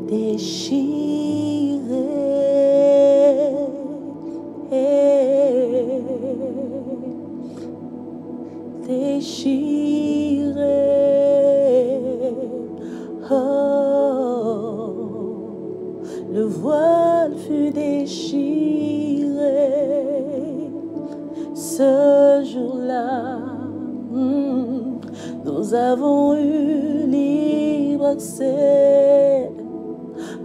déchiré, déchiré. Oh, le voile fut déchiré ce jour-là. Nous avons eu libre accès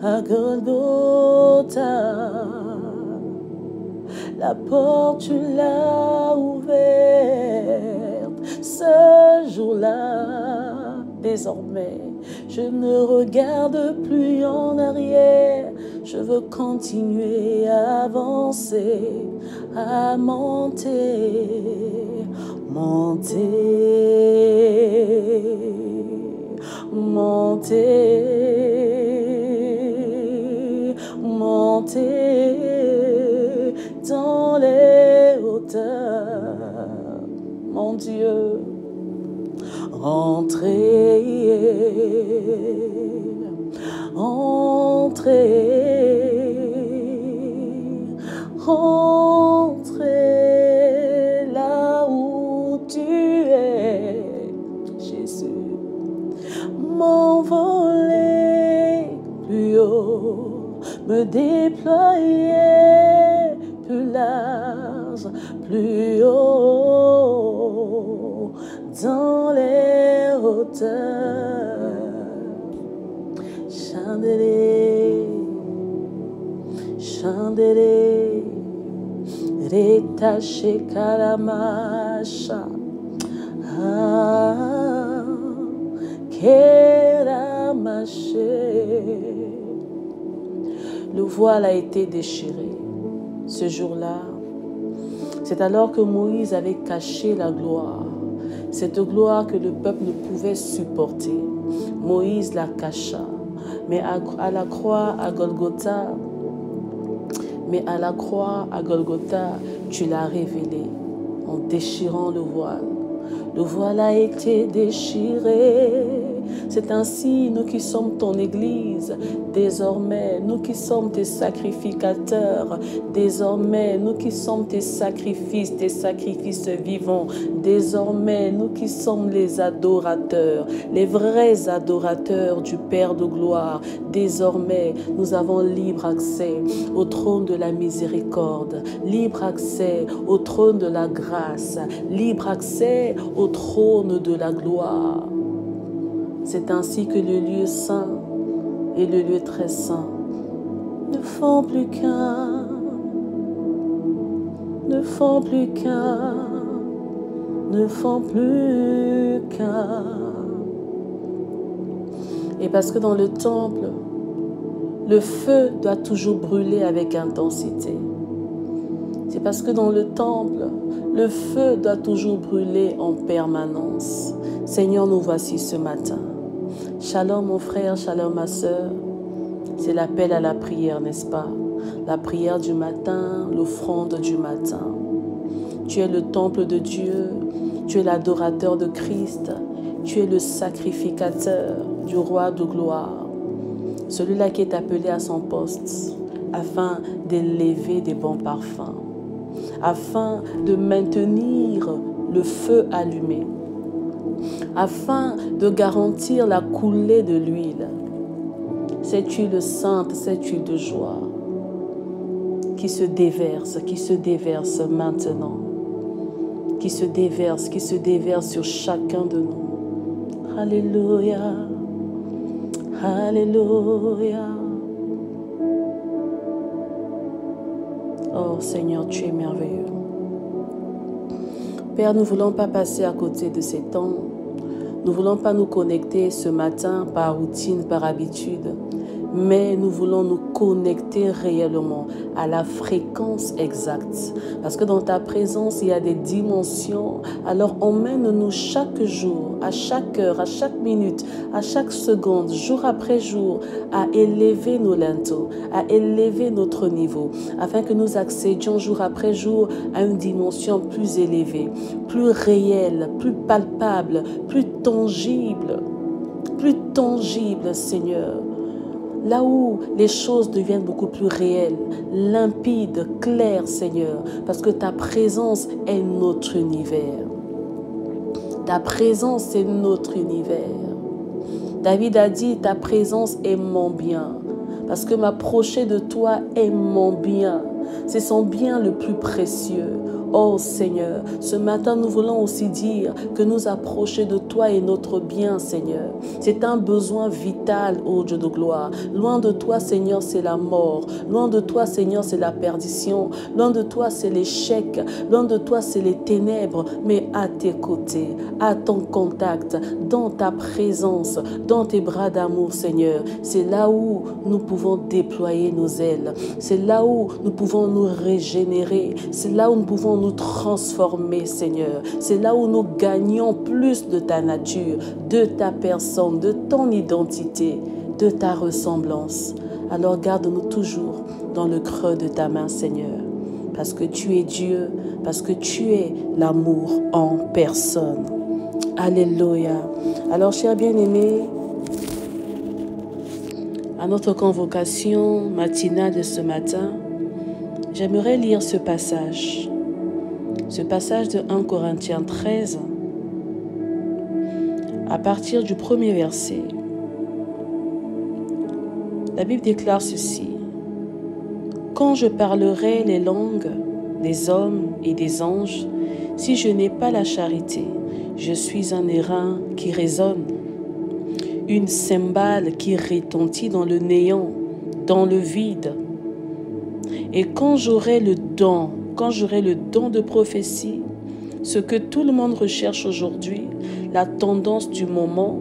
à Golgotha. La porte, tu l'as ouverte ce jour-là. Désormais, je ne regarde plus en arrière. Je veux continuer à avancer, à monter, monter, monter, monter dans les hauteurs. Mon Dieu, entrer, entrer, entrer là où tu es, Jésus. M'envoler plus haut, me déployer plus large, plus haut, dans les hauteurs. Chandelier, chandelier, rétaché kalamasha. Ah, keramaché. Le voile a été déchiré. Ce jour-là, c'est alors que Moïse avait caché la gloire. Cette gloire que le peuple ne pouvait supporter. Moïse la cacha. Mais à la croix, à Golgotha, tu l'as révélé en déchirant le voile. Le voile a été déchiré. C'est ainsi, nous qui sommes ton Église, désormais, nous qui sommes tes sacrificateurs, désormais, nous qui sommes tes sacrifices vivants, désormais, nous qui sommes les adorateurs, les vrais adorateurs du Père de gloire, désormais, nous avons libre accès au trône de la miséricorde, libre accès au trône de la grâce, libre accès au trône de la gloire. C'est ainsi que le lieu saint et le lieu très saint ne font plus qu'un, ne font plus qu'un, ne font plus qu'un. Et parce que dans le temple, le feu doit toujours brûler avec intensité. C'est parce que dans le temple, le feu doit toujours brûler en permanence. Seigneur, nous voici ce matin. Shalom mon frère, shalom ma soeur. C'est l'appel à la prière, n'est-ce pas? La prière du matin, l'offrande du matin. Tu es le temple de Dieu, tu es l'adorateur de Christ, tu es le sacrificateur du roi de gloire. Celui-là qui est appelé à son poste afin d'élever des bons parfums, afin de maintenir le feu allumé, afin de garantir la coulée de l'huile. Cette huile sainte, cette huile de joie qui se déverse maintenant, qui se déverse sur chacun de nous. Alléluia, alléluia. Oh Seigneur, tu es merveilleux. Père, nous ne voulons pas passer à côté de ces temps. Nous ne voulons pas nous connecter ce matin par routine, par habitude, mais nous voulons nous connecter réellement à la fréquence exacte. Parce que dans ta présence, il y a des dimensions. Alors emmène-nous chaque jour, à chaque heure, à chaque minute, à chaque seconde, jour après jour, à élever nos linteaux, à élever notre niveau, afin que nous accédions jour après jour à une dimension plus élevée, plus réelle, plus palpable, plus tangible, Seigneur. là où les choses deviennent beaucoup plus réelles, limpides, claires, Seigneur, parce que ta présence est notre univers. Ta présence est notre univers. David a dit, ta présence est mon bien, parce que m'approcher de toi est mon bien. C'est son bien le plus précieux. Oh Seigneur, ce matin nous voulons aussi dire que nous approcher de toi est notre bien, Seigneur. C'est un besoin vital, ô Dieu de gloire. Loin de toi, Seigneur, c'est la mort. Loin de toi, Seigneur, c'est la perdition. Loin de toi, c'est l'échec. Loin de toi, c'est les ténèbres. Mais à tes côtés, à ton contact, dans ta présence, dans tes bras d'amour, Seigneur, c'est là où nous pouvons déployer nos ailes. C'est là où nous pouvons nous régénérer. C'est là où nous pouvons nous transformer, Seigneur. C'est là où nous gagnons plus de ta nature, de ta personne, de ton identité, de ta ressemblance. Alors garde-nous toujours dans le creux de ta main, Seigneur, parce que tu es Dieu, parce que tu es l'amour en personne. Alléluia. Alors, chers bien-aimés, à notre convocation matinale de ce matin, j'aimerais lire ce passage de 1 Corinthiens 13, à partir du premier verset. La Bible déclare ceci: « Quand je parlerai les langues des hommes et des anges, si je n'ai pas la charité, je suis un airain qui résonne, une cymbale qui retentit dans le néant, dans le vide. Et quand j'aurai le don de prophétie, ce que tout le monde recherche aujourd'hui, la tendance du moment,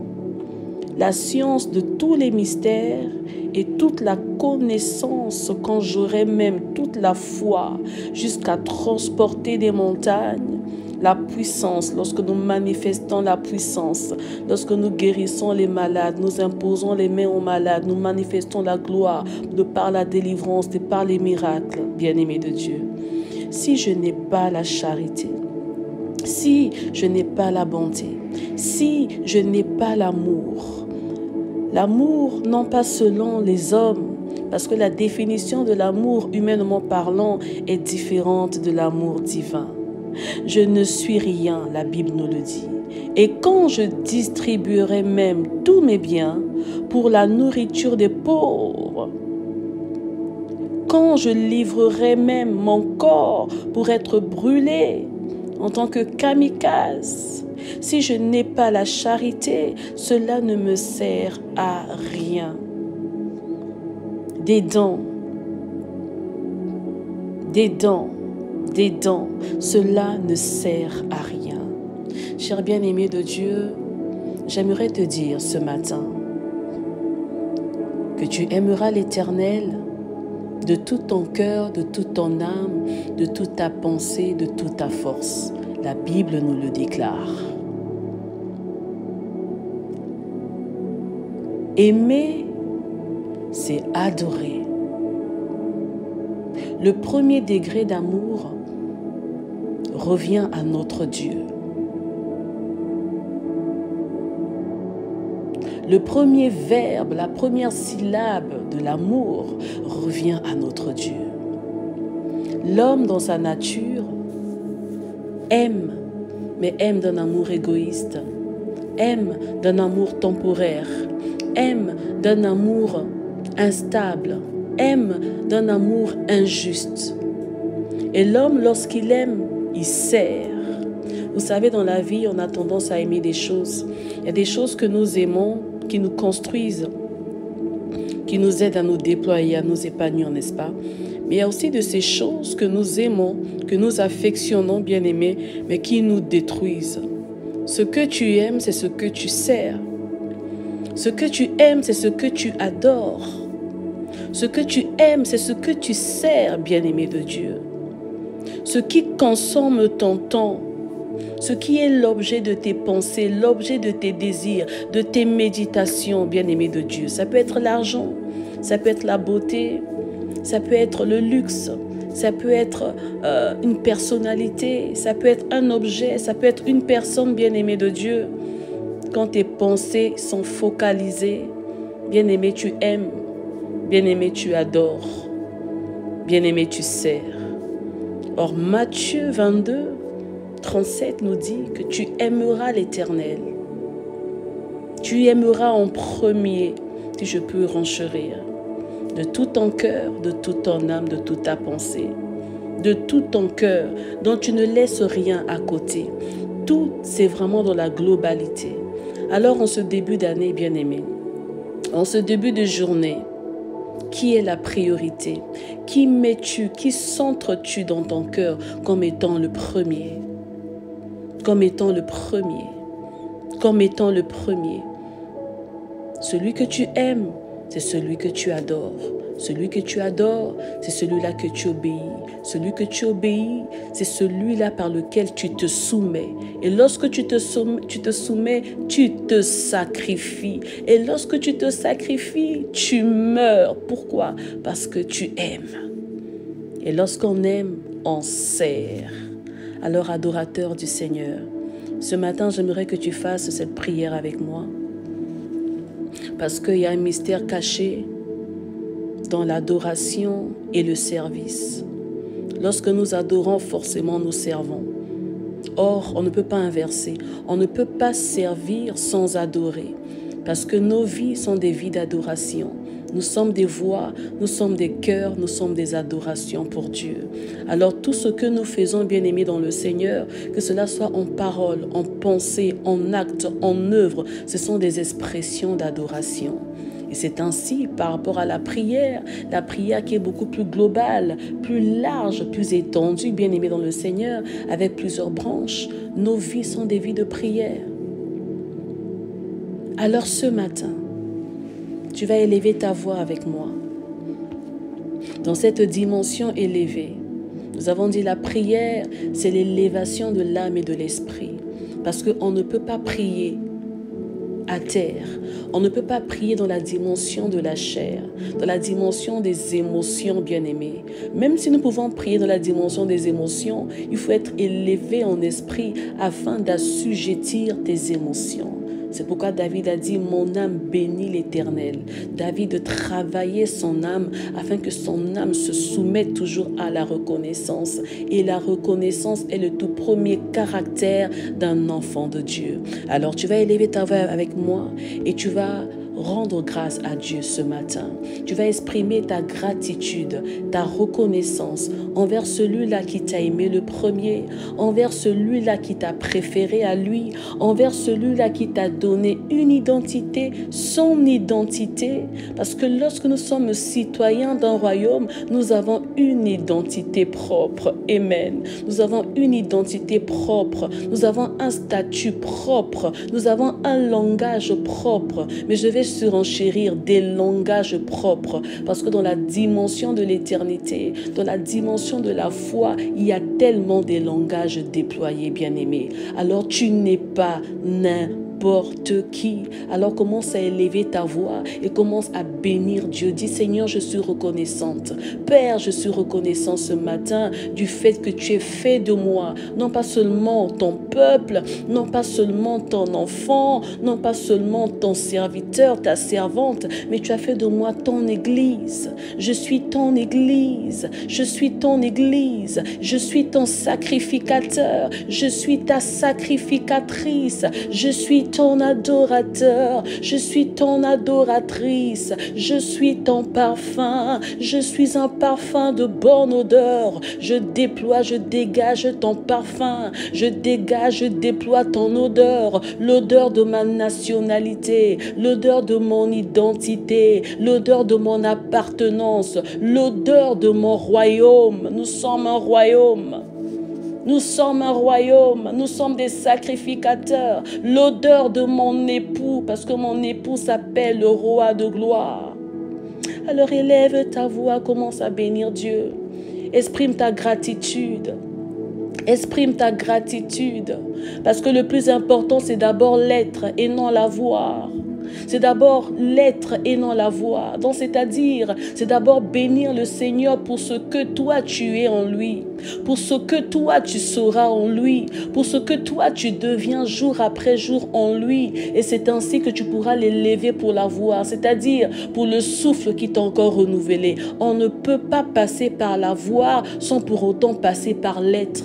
la science de tous les mystères et toute la connaissance, quand j'aurai même toute la foi jusqu'à transporter des montagnes, la puissance, lorsque nous manifestons la puissance, lorsque nous guérissons les malades, nous imposons les mains aux malades, nous manifestons la gloire de par la délivrance, de par les miracles, bien-aimés de Dieu. Si je n'ai pas la charité, si je n'ai pas la bonté, si je n'ai pas l'amour non pas selon les hommes, parce que la définition de l'amour humainement parlant est différente de l'amour divin. Je ne suis rien, la Bible nous le dit. Et quand je distribuerai même tous mes biens pour la nourriture des pauvres, quand je livrerai même mon corps pour être brûlé en tant que kamikaze, si je n'ai pas la charité, cela ne me sert à rien. Des dons, cela ne sert à rien. Cher bien-aimé de Dieu, j'aimerais te dire ce matin que tu aimeras l'Éternel de tout ton cœur, de toute ton âme, de toute ta pensée, de toute ta force. La Bible nous le déclare. Aimer, c'est adorer. Le premier degré d'amour revient à notre Dieu. Le premier verbe, la première syllabe de l'amour revient à notre Dieu. L'homme dans sa nature aime, mais aime d'un amour égoïste, aime d'un amour temporaire, aime d'un amour instable, aime d'un amour injuste. Et l'homme, lorsqu'il aime, il sert. Vous savez, dans la vie, on a tendance à aimer des choses. Il y a des choses que nous aimons, qui nous construisent, qui nous aident à nous déployer, à nous épanouir, n'est-ce pas? Mais il y a aussi de ces choses que nous aimons, que nous affectionnons, bien aimés, mais qui nous détruisent. Ce que tu aimes, c'est ce que tu sers. Ce que tu aimes, c'est ce que tu adores. Ce que tu aimes, c'est ce que tu sers, bien-aimé de Dieu. Ce qui consomme ton temps, ce qui est l'objet de tes pensées, l'objet de tes désirs, de tes méditations, bien-aimé de Dieu. Ça peut être l'argent, ça peut être la beauté, ça peut être le luxe, ça peut être une personnalité, ça peut être un objet, ça peut être une personne, bien-aimée de Dieu. Quand tes pensées sont focalisées, bien-aimé, tu aimes. Bien-aimé, tu adores. Bien-aimé, tu sers. Or, Matthieu 22, 37 nous dit que tu aimeras l'Éternel. Tu aimeras en premier, si je peux renchérir, de tout ton cœur, de toute ton âme, de toute ta pensée, de tout ton cœur, dont tu ne laisses rien à côté. Tout, c'est vraiment dans la globalité. Alors, en ce début d'année, bien-aimé, en ce début de journée, qui est la priorité? Qui mets-tu, qui centres-tu dans ton cœur comme étant le premier? Comme étant le premier. Comme étant le premier. Celui que tu aimes, c'est celui que tu adores. Celui que tu adores, c'est celui-là que tu obéis. Celui que tu obéis, c'est celui-là par lequel tu te soumets. Et lorsque tu te soumets, tu te sacrifies. Et lorsque tu te sacrifies, tu meurs. Pourquoi? Parce que tu aimes. Et lorsqu'on aime, on sert. Alors, adorateur du Seigneur, ce matin, j'aimerais que tu fasses cette prière avec moi. Parce qu'il y a un mystère caché dans l'adoration et le service. Lorsque nous adorons, forcément nous servons. Or, on ne peut pas inverser. On ne peut pas servir sans adorer. Parce que nos vies sont des vies d'adoration. Nous sommes des voix, nous sommes des cœurs, nous sommes des adorations pour Dieu. Alors tout ce que nous faisons, bien-aimés dans le Seigneur, que cela soit en parole, en pensée, en acte, en œuvre, ce sont des expressions d'adoration. Et c'est ainsi par rapport à la prière qui est beaucoup plus globale, plus large, plus étendue, bien-aimés dans le Seigneur, avec plusieurs branches. Nos vies sont des vies de prière. Alors ce matin, tu vas élever ta voix avec moi. Dans cette dimension élevée, nous avons dit la prière, c'est l'élévation de l'âme et de l'esprit. Parce qu'on ne peut pas prier à terre. On ne peut pas prier dans la dimension de la chair, dans la dimension des émotions, bien-aimées. Même si nous pouvons prier dans la dimension des émotions, il faut être élevé en esprit afin d'assujettir tes émotions. C'est pourquoi David a dit, mon âme bénit l'Éternel. David travaillait son âme afin que son âme se soumette toujours à la reconnaissance. Et la reconnaissance est le tout premier caractère d'un enfant de Dieu. Alors tu vas élever ta voix avec moi et tu vas rendre grâce à Dieu ce matin. Tu vas exprimer ta gratitude, ta reconnaissance envers celui-là qui t'a aimé le premier, envers celui-là qui t'a préféré à lui, envers celui-là qui t'a donné une identité, son identité. Parce que lorsque nous sommes citoyens d'un royaume, nous avons une identité propre. Amen. Nous avons une identité propre. Nous avons un statut propre. Nous avons un langage propre. Mais je vais surenchérir des langages propres, parce que dans la dimension de l'éternité, dans la dimension de la foi, il y a tellement de langages déployés, bien-aimés. Alors tu n'es pas n'importe qui. Alors commence à élever ta voix et commence à bénir Dieu. Dis, Seigneur, je suis reconnaissante. Père, je suis reconnaissant ce matin du fait que tu es fait de moi, non pas seulement ton peuple, non pas seulement ton enfant, non pas seulement ton serviteur, ta servante, mais tu as fait de moi ton église. Je suis ton église. Je suis ton église. Je suis ton sacrificateur. Je suis ta sacrificatrice. Je suis ton adorateur, je suis ton adoratrice, je suis ton parfum, je suis un parfum de bonne odeur, je déploie, je dégage ton parfum, je dégage, je déploie ton odeur, l'odeur de ma nationalité, l'odeur de mon identité, l'odeur de mon appartenance, l'odeur de mon royaume. Nous sommes un royaume. Nous sommes un royaume, nous sommes des sacrificateurs. L'odeur de mon époux, parce que mon époux s'appelle le roi de gloire. Alors élève ta voix, commence à bénir Dieu. Exprime ta gratitude. Exprime ta gratitude. Parce que le plus important, c'est d'abord l'être et non l'avoir. C'est d'abord l'être et non la voir. Donc c'est-à-dire, c'est d'abord bénir le Seigneur pour ce que toi tu es en lui, pour ce que toi tu seras en lui, pour ce que toi tu deviens jour après jour en lui. Et c'est ainsi que tu pourras l'élever pour la voir, c'est-à-dire pour le souffle qui t'a encore renouvelé. On ne peut pas passer par la voir sans pour autant passer par l'être.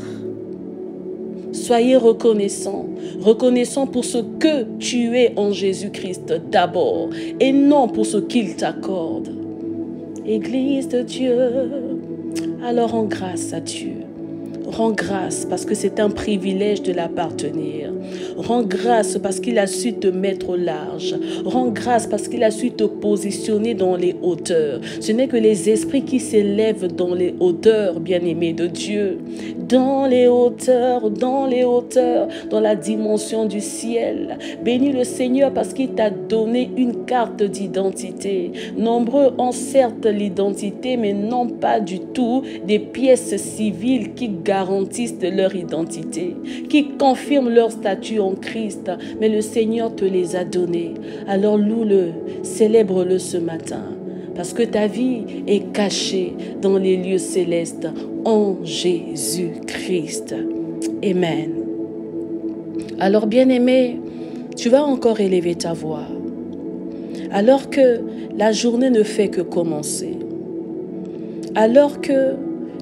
Soyez reconnaissants, reconnaissants pour ce que tu es en Jésus-Christ d'abord et non pour ce qu'il t'accorde. Église de Dieu, alors rends grâce à Dieu. Rends grâce parce que c'est un privilège de l'appartenir. Rends grâce parce qu'il a su te mettre au large. Rends grâce parce qu'il a su te positionner dans les hauteurs. Ce n'est que les esprits qui s'élèvent dans les hauteurs, bien-aimés de Dieu. Dans les hauteurs, dans la dimension du ciel. Bénis le Seigneur parce qu'il t'a donné une carte d'identité. Nombreux ont certes l'identité, mais non pas du tout des pièces civiles qui garantissent leur identité, qui confirment leur statut en Christ, mais le Seigneur te les a donnés. Alors loue-le, célèbre-le ce matin, parce que ta vie est cachée dans les lieux célestes en Jésus-Christ. Amen. Alors bien-aimé, tu vas encore élever ta voix, alors que la journée ne fait que commencer, alors que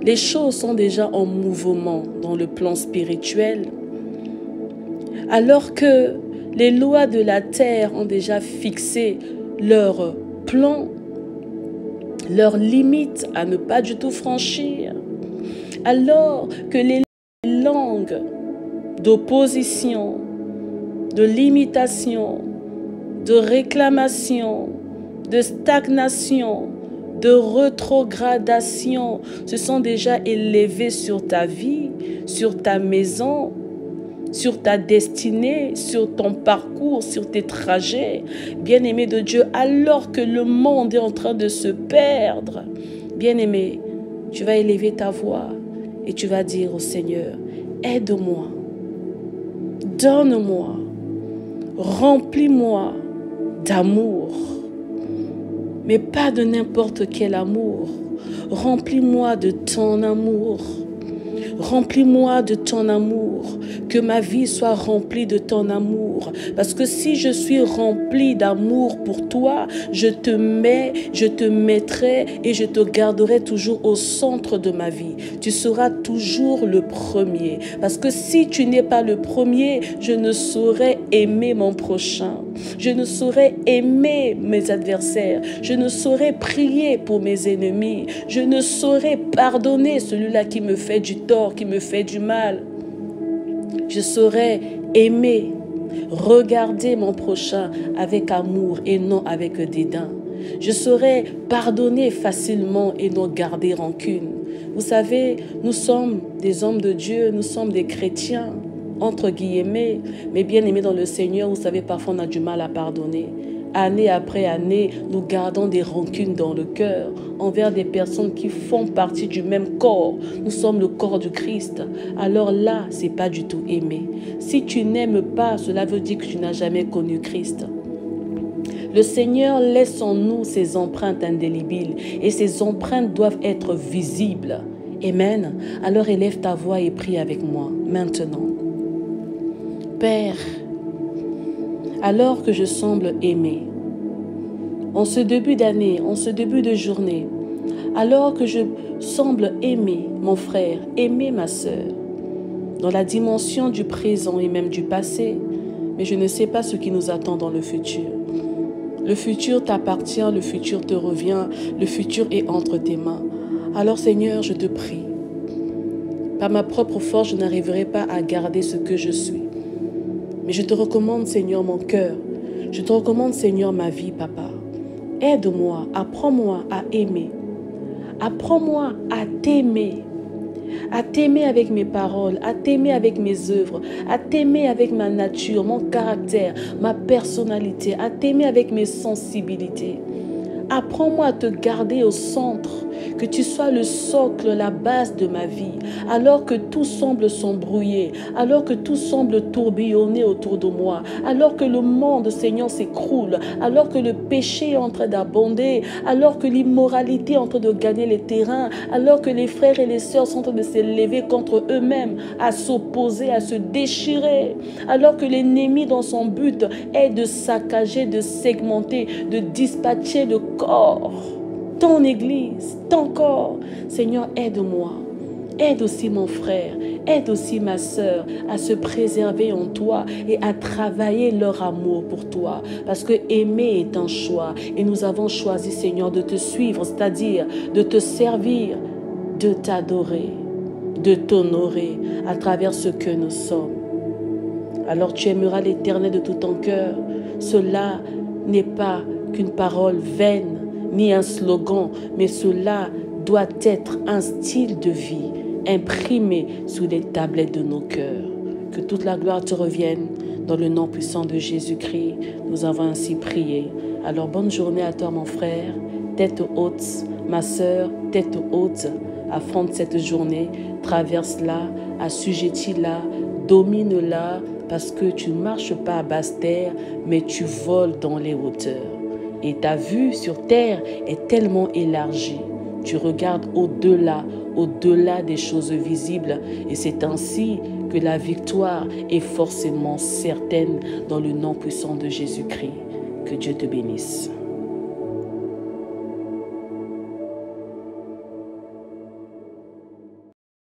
les choses sont déjà en mouvement dans le plan spirituel, alors que les lois de la terre ont déjà fixé leur plan, leurs limites à ne pas du tout franchir, alors que les langues d'opposition, de limitation, de réclamation, de stagnation, de rétrogradation se sont déjà élevés sur ta vie, sur ta maison, sur ta destinée, sur ton parcours, sur tes trajets. Bien-aimé de Dieu, alors que le monde est en train de se perdre, bien-aimé, tu vas élever ta voix et tu vas dire au Seigneur, aide-moi, donne-moi, remplis-moi d'amour. Mais pas de n'importe quel amour. Remplis-moi de ton amour. Remplis-moi de ton amour, que ma vie soit remplie de ton amour. Parce que si je suis remplie d'amour pour toi, je te mettrai et je te garderai toujours au centre de ma vie. Tu seras toujours le premier. Parce que si tu n'es pas le premier, je ne saurais aimer mon prochain. Je ne saurais aimer mes adversaires. Je ne saurais prier pour mes ennemis. Je ne saurais pardonner celui-là qui me fait du tort, qui me fait du mal. Je saurais aimer, regarder mon prochain avec amour et non avec dédain. Je saurais pardonner facilement et non garder rancune. Vous savez, nous sommes des hommes de Dieu, nous sommes des chrétiens, entre guillemets, mais bien aimés dans le Seigneur, vous savez, parfois on a du mal à pardonner. Année après année, nous gardons des rancunes dans le cœur envers des personnes qui font partie du même corps. Nous sommes le corps du Christ. Alors là, ce n'est pas du tout aimer. Si tu n'aimes pas, cela veut dire que tu n'as jamais connu Christ. Le Seigneur laisse en nous ses empreintes indélébiles et ces empreintes doivent être visibles. Amen. Alors élève ta voix et prie avec moi maintenant. Père, alors que je semble aimer, en ce début d'année, en ce début de journée, alors que je semble aimer mon frère, aimer ma sœur, dans la dimension du présent et même du passé, mais je ne sais pas ce qui nous attend dans le futur. Le futur t'appartient, le futur te revient, le futur est entre tes mains. Alors Seigneur, je te prie, par ma propre force, je n'arriverai pas à garder ce que je suis. Mais je te recommande, Seigneur, mon cœur. Je te recommande, Seigneur, ma vie, Papa. Aide-moi, apprends-moi à aimer. Apprends-moi à t'aimer avec mes paroles, à t'aimer avec mes œuvres, à t'aimer avec ma nature, mon caractère, ma personnalité, à t'aimer avec mes sensibilités. Apprends-moi à te garder au centre, que tu sois le socle, la base de ma vie, alors que tout semble s'embrouiller, alors que tout semble tourbillonner autour de moi, alors que le monde, Seigneur, s'écroule, alors que le péché est en train d'abonder, alors que l'immoralité est en train de gagner les terrains, alors que les frères et les sœurs sont en train de s'élever contre eux-mêmes, à s'opposer, à se déchirer, alors que l'ennemi dans son but est de saccager, de segmenter, de dispatcher le corps, ton église, ton corps. Seigneur, aide-moi. Aide aussi mon frère, aide aussi ma sœur à se préserver en toi et à travailler leur amour pour toi. Parce que aimer est un choix et nous avons choisi, Seigneur, de te suivre, c'est-à-dire de te servir, de t'adorer, de t'honorer à travers ce que nous sommes. Alors tu aimeras l'Éternel de tout ton cœur. Cela n'est pas qu'une parole vaine, ni un slogan, mais cela doit être un style de vie imprimé sous les tablettes de nos cœurs. Que toute la gloire te revienne dans le nom puissant de Jésus-Christ. Nous avons ainsi prié. Alors bonne journée à toi mon frère, tête haute, ma sœur, tête haute. Affronte cette journée, traverse-la, assujettis-la, domine-la, parce que tu ne marches pas à basse terre, mais tu voles dans les hauteurs. Et ta vue sur terre est tellement élargie. Tu regardes au-delà, au-delà des choses visibles. Et c'est ainsi que la victoire est forcément certaine dans le nom puissant de Jésus-Christ. Que Dieu te bénisse.